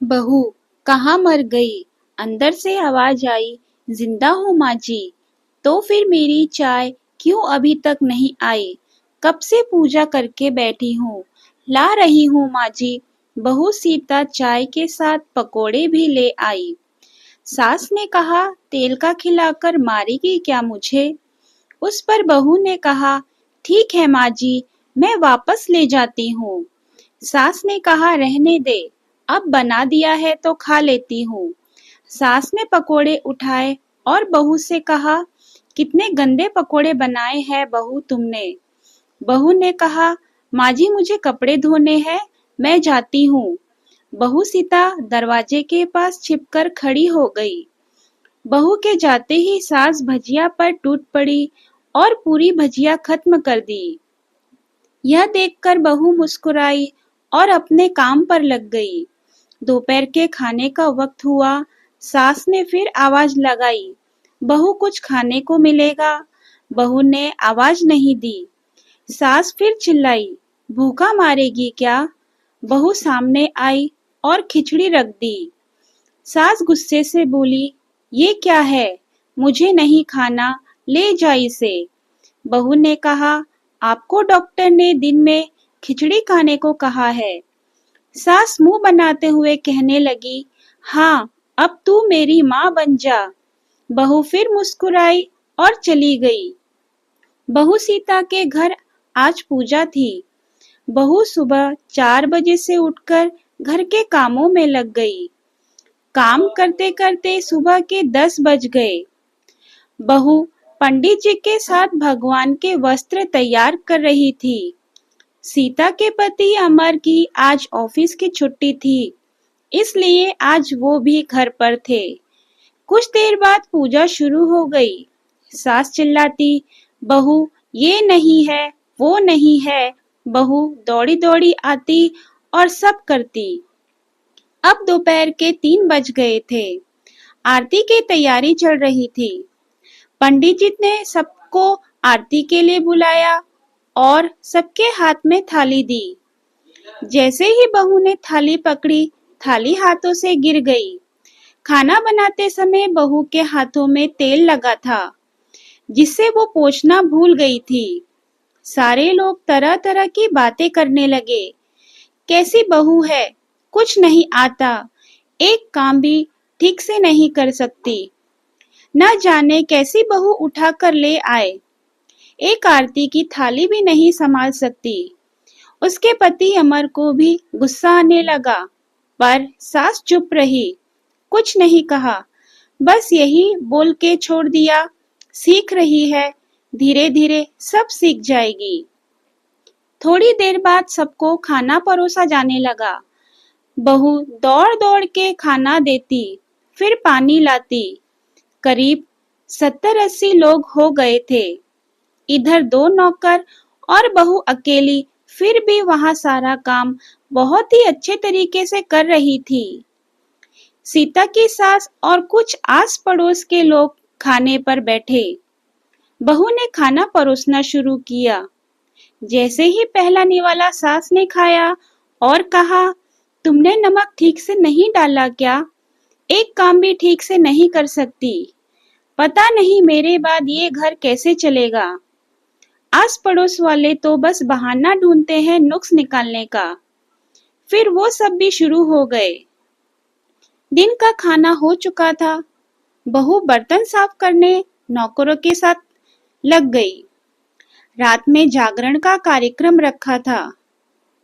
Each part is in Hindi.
बहू कहाँ मर गई? अंदर से आवाज आई। जिंदा हूँ माँ जी। तो फिर मेरी चाय क्यों अभी तक नहीं आई? कब से पूजा करके बैठी हूँ। ला रही हूँ माँ जी। बहू सीता चाय के साथ पकोड़े भी ले आई। सास ने कहा, तेल का खिलाकर मारेगी क्या मुझे? उस पर बहू ने कहा, ठीक है माँ जी, मैं वापस ले जाती हूँ। सास ने कहा, रहने दे, अब बना दिया है तो खा लेती हूँ। सास ने पकोड़े उठाए और बहू से कहा, कितने गंदे पकोड़े बनाए हैं बहू तुमने। बहू ने कहा, माँ जी मुझे कपड़े धोने हैं, मैं जाती हूँ। बहू सीता दरवाजे के पास छिपकर खड़ी हो गई। बहू के जाते ही सास भजिया पर टूट पड़ी और पूरी भजिया खत्म कर दी। यह देखकर बहू मुस्कुराई और अपने काम पर लग गई। दोपहर के खाने का वक्त हुआ। सास ने फिर आवाज लगाई, बहू कुछ खाने को मिलेगा? बहू ने आवाज नहीं दी। सास फिर चिल्लाई, भूखा मारेगी क्या? बहू सामने आई और खिचड़ी रख दी। सास गुस्से से बोली, ये क्या है? मुझे नहीं खाना, ले जा इसे। बहू ने कहा, आपको डॉक्टर ने दिन में खिचड़ी खाने को कहा है। सास मुंह बनाते हुए कहने लगी, हाँ, अब तू मेरी माँ बन जा। बहू फिर मुस्कुराई और चली गई। बहू सीता के घर आज पूजा थी। बहू सुबह 4 बजे से उठकर घर के कामों में लग गई। काम करते करते सुबह के 10 बज गए। बहू पंडित जी के साथ भगवान के वस्त्र तैयार कर रही थी। सीता के पति अमर की आज ऑफिस की छुट्टी थी, इसलिए आज वो भी घर पर थे। कुछ देर बाद पूजा शुरू हो गई। सास चिल्लाती, बहू ये नहीं है, वो नहीं है। बहू दौड़ी दौड़ी आती और सब करती। अब दोपहर के 3 बज गए थे। आरती की तैयारी चल रही थी। पंडित जी ने सबको आरती के लिए बुलाया और सबके हाथ में थाली दी। जैसे ही बहू ने थाली पकड़ी, थाली हाथों से गिर गई। खाना बनाते समय बहू के हाथों में तेल लगा था, जिससे वो पोंछना भूल गई थी। सारे लोग तरह तरह की बातें करने लगे। कैसी बहू है, कुछ नहीं आता, एक काम भी ठीक से नहीं कर सकती। न जाने कैसी बहू उठा कर ले आए, एक आरती की थाली भी नहीं संभाल सकती। उसके पति अमर को भी गुस्सा आने लगा, पर सास चुप रही, कुछ नहीं कहा, बस यही बोल के छोड़ दिया, सीख रही है, धीरे धीरे सब सीख जाएगी। थोड़ी देर बाद सबको खाना परोसा जाने लगा। बहू दौड़ दौड़ के खाना देती, फिर पानी लाती। करीब 70-80 लोग हो गए थे। इधर 2 नौकर और बहू अकेली फिर भी वहां सारा काम बहुत ही अच्छे तरीके से कर रही थी। सीता की सास और कुछ आस पड़ोस के लोग खाने पर बैठे। बहू ने खाना परोसना शुरू किया। जैसे ही पहला निवाला सास ने खाया और कहा, तुमने नमक ठीक से नहीं डाला क्या? एक काम भी ठीक से नहीं कर सकती। पता नहीं मेरे बाद ये घर कैसे चलेगा। आस पड़ोस वाले तो बस बहाना ढूंढते हैं नुक्स निकालने का। फिर वो सब भी शुरू हो गए। दिन का खाना हो चुका था। बहू बर्तन साफ करने नौकरों के साथ लग गई। रात में जागरण का कार्यक्रम रखा था।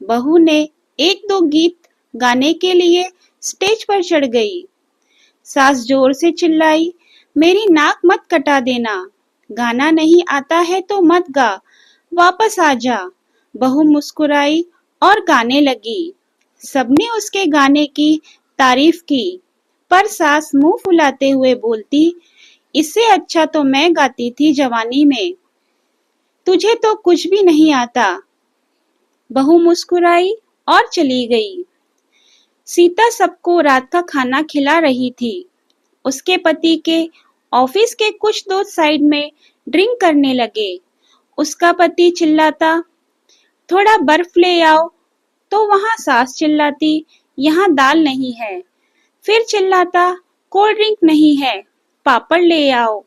बहू ने 1-2 गीत गाने के लिए स्टेज पर चढ़ गई। सास जोर से चिल्लाई, मेरी नाक मत कटा देना, गाना नहीं आता है तो मत गा, वापस आ जा। बहू मुस्कुराई और गाने लगी। सबने उसके गाने की तारीफ की, पर सास मुंह फुलाते हुए बोलती, इससे अच्छा तो मैं गाती थी जवानी में, तुझे तो कुछ भी नहीं आता। बहू मुस्कुराई और चली गई। सीता सबको रात का खाना खिला रही थी। उसके पति के ऑफिस के कुछ दोस्त साइड में ड्रिंक करने लगे। उसका पति चिल्लाता, थोड़ा बर्फ ले आओ, तो वहां सास चिल्लाती, यहाँ दाल नहीं है। फिर चिल्लाता, कोल्ड ड्रिंक नहीं है, पापड़ ले आओ।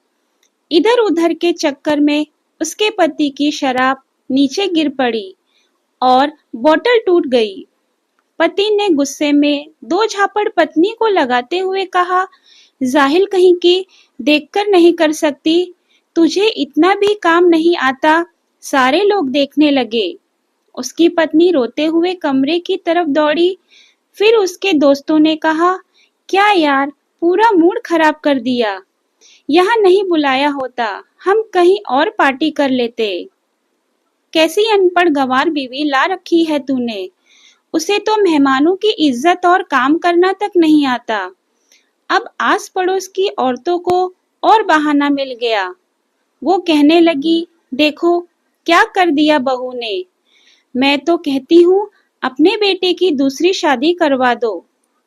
इधर उधर के चक्कर में उसके पति की शराब नीचे गिर पड़ी और बोतल टूट गई। पति ने गुस्से में दो झापड़ पत्नी को लगाते हुए कहा, जाहिल कहीं की, देखकर नहीं कर सकती, तुझे इतना भी काम नहीं आता। सारे लोग देखने लगे। उसकी पत्नी रोते हुए कमरे की तरफ दौड़ी। फिर उसके दोस्तों ने कहा, क्या यार, पूरा मूड खराब कर दिया। यहाँ नहीं बुलाया होता, हम कहीं और पार्टी कर लेते। कैसी अनपढ़ गंवार बीवी ला रखी है तूने। उसे तो मेहमानों की इज्जत और काम करना तक नहीं आता। अब आस पड़ोस की औरतों को और बहाना मिल गया। वो कहने लगी, देखो क्या कर दिया बहू ने। मैं तो कहती हूँ अपने बेटे की दूसरी शादी करवा दो,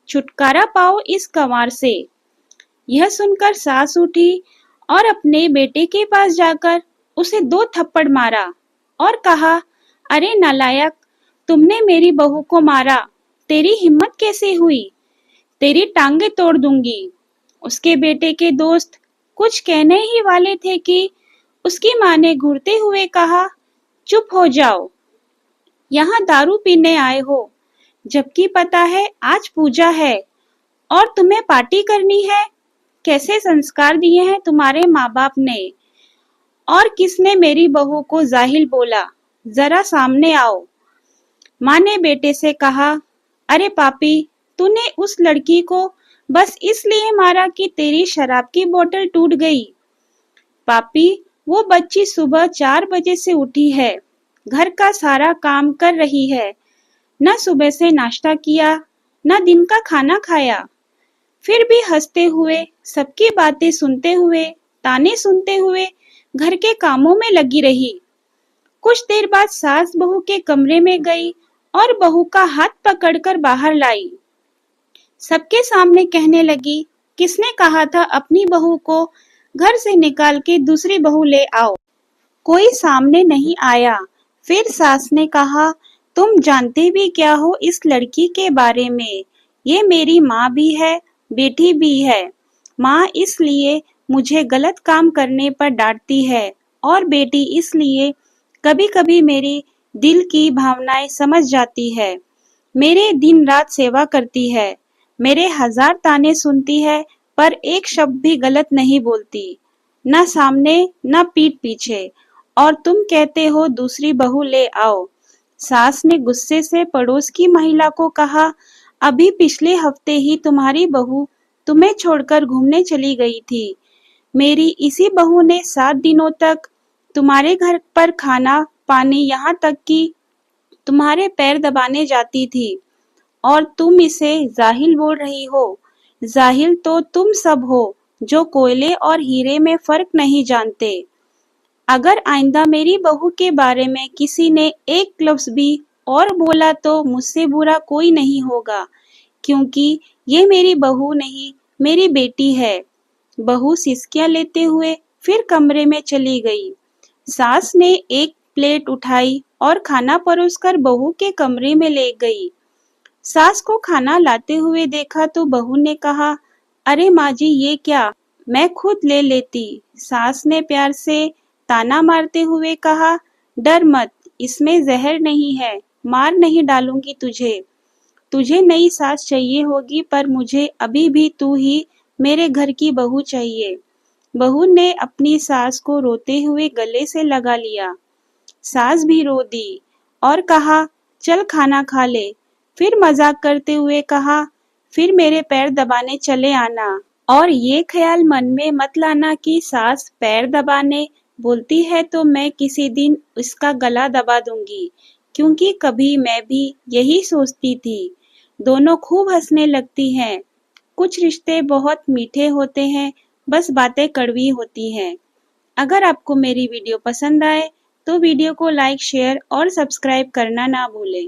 छुटकारा पाओ इस कंवार से। यह सुनकर सास उठी और अपने बेटे के पास जाकर उसे दो थप्पड़ मारा और कहा, अरे नालायक, तुमने मेरी बहू को मारा, तेरी हिम्मत कैसे हुई, तेरी टांगे तोड़ दूंगी। उसके बेटे के दोस्त कुछ कहने ही वाले थे कि उसकी माँ ने घूरते हुए कहा, चुप हो जाओ, यहाँ दारू पीने आए हो, जबकि पता है आज पूजा है और तुम्हें पार्टी करनी है। कैसे संस्कार दिए हैं तुम्हारे माँ बाप ने। और किसने मेरी बहू को जाहिल बोला, जरा सामने आओ। माँ ने बेटे से कहा, अरे पापी, तूने उस लड़की को बस इसलिए मारा कि तेरी शराब की बोतल टूट गई। पापी, वो बच्ची सुबह 4 बजे से उठी है, घर का सारा काम कर रही है, न सुबह से नाश्ता किया, न दिन का खाना खाया। फिर भी हंसते हुए, सबकी बातें सुनते हुए, ताने सुनते हुए घर के कामों में लगी रही। कुछ देर बाद सास बहू के कमरे में गई और बहू का हाथ पकड़कर बाहर लाई। सबके सामने कहने लगी, किसने कहा था अपनी बहू को घर से निकाल के दूसरी बहू ले आओ। कोई सामने नहीं आया। फिर सास ने कहा, तुम जानते भी क्या हो इस लड़की के बारे में। ये मेरी माँ भी है, बेटी भी है। माँ इसलिए मुझे गलत काम करने पर डांटती है और बेटी इसलिए कभी कभी मेरी दिल की भावनाएं समझ जाती है। मेरे दिन रात सेवा करती है, मेरे 1000 ताने सुनती है, पर एक शब्द भी गलत नहीं बोलती, न सामने न पीठ पीछे। और तुम कहते हो दूसरी बहू ले आओ। सास ने गुस्से से पड़ोस की महिला को कहा, अभी पिछले हफ्ते ही तुम्हारी बहू तुम्हें छोड़कर घूमने चली गई थी। मेरी इसी बहू ने 7 दिनों तक तुम्हारे घर पर खाना पानी, यहाँ तक कि तुम्हारे पैर दबाने जाती थी, और तुम इसे जाहिल बोल रही हो। जाहिल तो तुम सब हो जो कोयले और हीरे में फर्क नहीं जानते। अगर आइंदा मेरी बहू के बारे में किसी ने एक लफ्ज भी और बोला तो मुझसे बुरा कोई नहीं होगा, क्योंकि ये मेरी बहू नहीं, मेरी बेटी है। बहू सिसकियां लेते हुए फिर कमरे में चली गई। सास ने एक प्लेट उठाई और खाना परोसकर बहू के कमरे में ले गई। सास को खाना लाते हुए देखा तो बहू ने कहा, अरे माँ जी, ये क्या, मैं खुद ले लेती। सास ने प्यार से ताना मारते हुए कहा, डर मत, इसमें जहर नहीं है, मार नहीं डालूंगी तुझे। तुझे नई सास चाहिए होगी, पर मुझे अभी भी तू ही मेरे घर की बहू चाहिए। बहू ने अपनी सास को रोते हुए गले से लगा लिया। सास भी रो दी और कहा, चल खाना खा ले। फिर मजाक करते हुए कहा, फिर मेरे पैर दबाने चले आना। और ये ख्याल मन में मत लाना कि सास पैर दबाने बोलती है तो मैं किसी दिन इसका गला दबा दूंगी, क्योंकि कभी मैं भी यही सोचती थी। दोनों खूब हंसने लगती हैं। कुछ रिश्ते बहुत मीठे होते हैं, बस बातें कड़वी होती हैं। अगर आपको मेरी वीडियो पसंद आए तो वीडियो को लाइक, शेयर और सब्सक्राइब करना ना भूलें।